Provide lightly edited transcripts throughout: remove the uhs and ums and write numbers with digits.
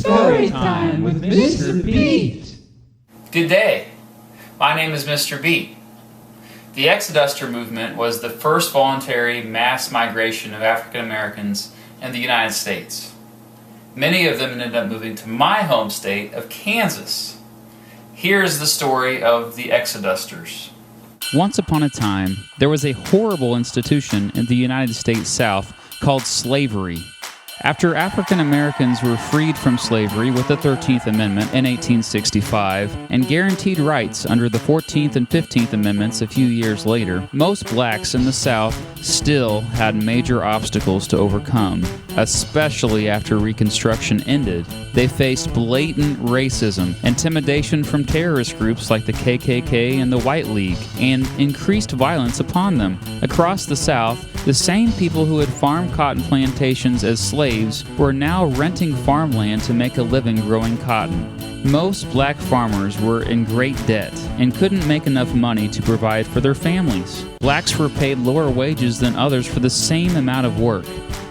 Story time with Mr. Beat. Good day. My name is Mr. Beat. The Exoduster movement was the first voluntary mass migration of African Americans in the United States. Many of them ended up moving to my home state of Kansas. Here is the story of the Exodusters. Once upon a time, there was a horrible institution in the United States South called slavery. After African Americans were freed from slavery with the 13th Amendment in 1865 and guaranteed rights under the 14th and 15th Amendments a few years later, most blacks in the South still had major obstacles to overcome. Especially after Reconstruction ended, they faced blatant racism, intimidation from terrorist groups like the KKK and the White League, and increased violence upon them. Across the South, the same people who had farmed cotton plantations as slaves were now renting farmland to make a living growing cotton. Most black farmers were in great debt and couldn't make enough money to provide for their families. Blacks were paid lower wages than others for the same amount of work,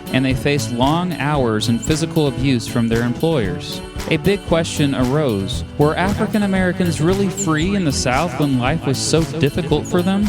and they faced long hours and physical abuse from their employers. A big question arose: were African Americans really free in the South when life was so difficult for them?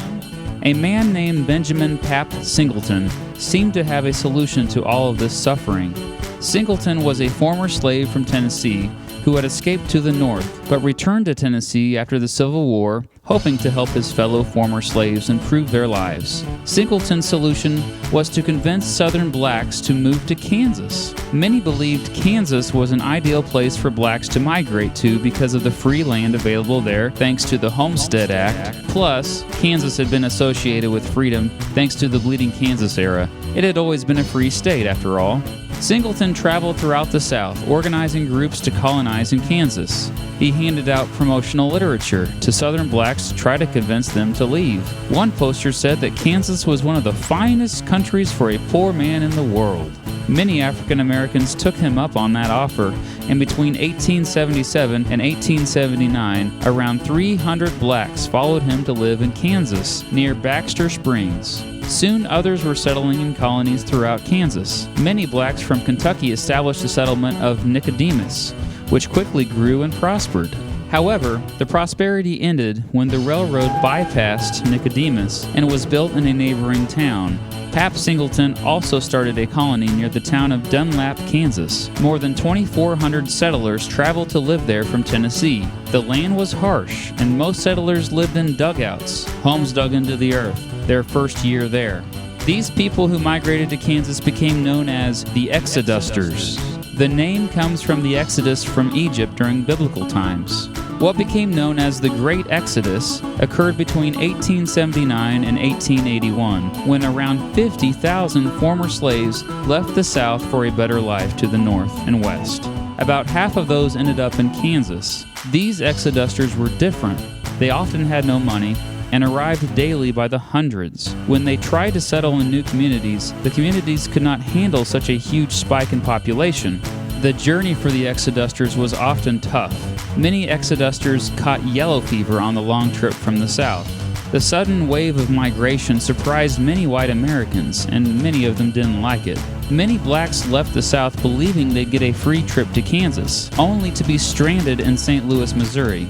A man named Benjamin Pap Singleton seemed to have a solution to all of this suffering. Singleton was a former slave from Tennessee who had escaped to the North, but returned to Tennessee after the Civil War, hoping to help his fellow former slaves improve their lives. Singleton's solution was to convince Southern blacks to move to Kansas. Many believed Kansas was an ideal place for blacks to migrate to because of the free land available there thanks to the Homestead Act. Plus, Kansas had been associated with freedom thanks to the Bleeding Kansas era. It had always been a free state, after all. Singleton traveled throughout the South, organizing groups to colonize in Kansas. He handed out promotional literature to Southern blacks to try to convince them to leave. One poster said that Kansas was one of the finest countries for a poor man in the world. Many African Americans took him up on that offer, and between 1877 and 1879, around 300 blacks followed him to live in Kansas, near Baxter Springs. Soon others were settling in colonies throughout Kansas. Many blacks from Kentucky established the settlement of Nicodemus, which quickly grew and prospered. However, the prosperity ended when the railroad bypassed Nicodemus and was built in a neighboring town. Pap Singleton also started a colony near the town of Dunlap, Kansas. More than 2,400 settlers traveled to live there from Tennessee. The land was harsh, and most settlers lived in dugouts, homes dug into the earth, their first year there. These people who migrated to Kansas became known as the Exodusters. The name comes from the Exodus from Egypt during biblical times. What became known as the Great Exodus occurred between 1879 and 1881, when around 50,000 former slaves left the South for a better life to the north and west. About half of those ended up in Kansas. These Exodusters were different. They often had no money and arrived daily by the hundreds. When they tried to settle in new communities, the communities could not handle such a huge spike in population. The journey for the Exodusters was often tough. Many Exodusters caught yellow fever on the long trip from the South. The sudden wave of migration surprised many white Americans, and many of them didn't like it. Many blacks left the South believing they'd get a free trip to Kansas, only to be stranded in St. Louis, Missouri.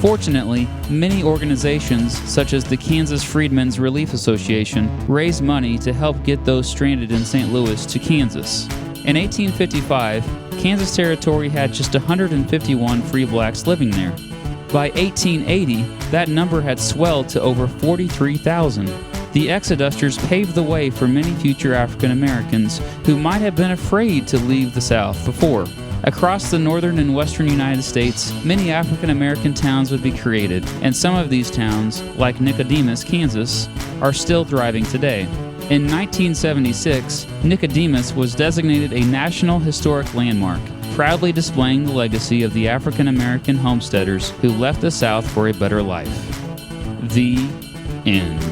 Fortunately, many organizations, such as the Kansas Freedmen's Relief Association, raised money to help get those stranded in St. Louis to Kansas. In 1855, Kansas Territory had just 151 free blacks living there. By 1880, that number had swelled to over 43,000. The Exodusters paved the way for many future African Americans who might have been afraid to leave the South before. Across the northern and western United States, many African American towns would be created, and some of these towns, like Nicodemus, Kansas, are still thriving today. In 1976, Nicodemus was designated a National Historic Landmark, proudly displaying the legacy of the African American homesteaders who left the South for a better life. The end.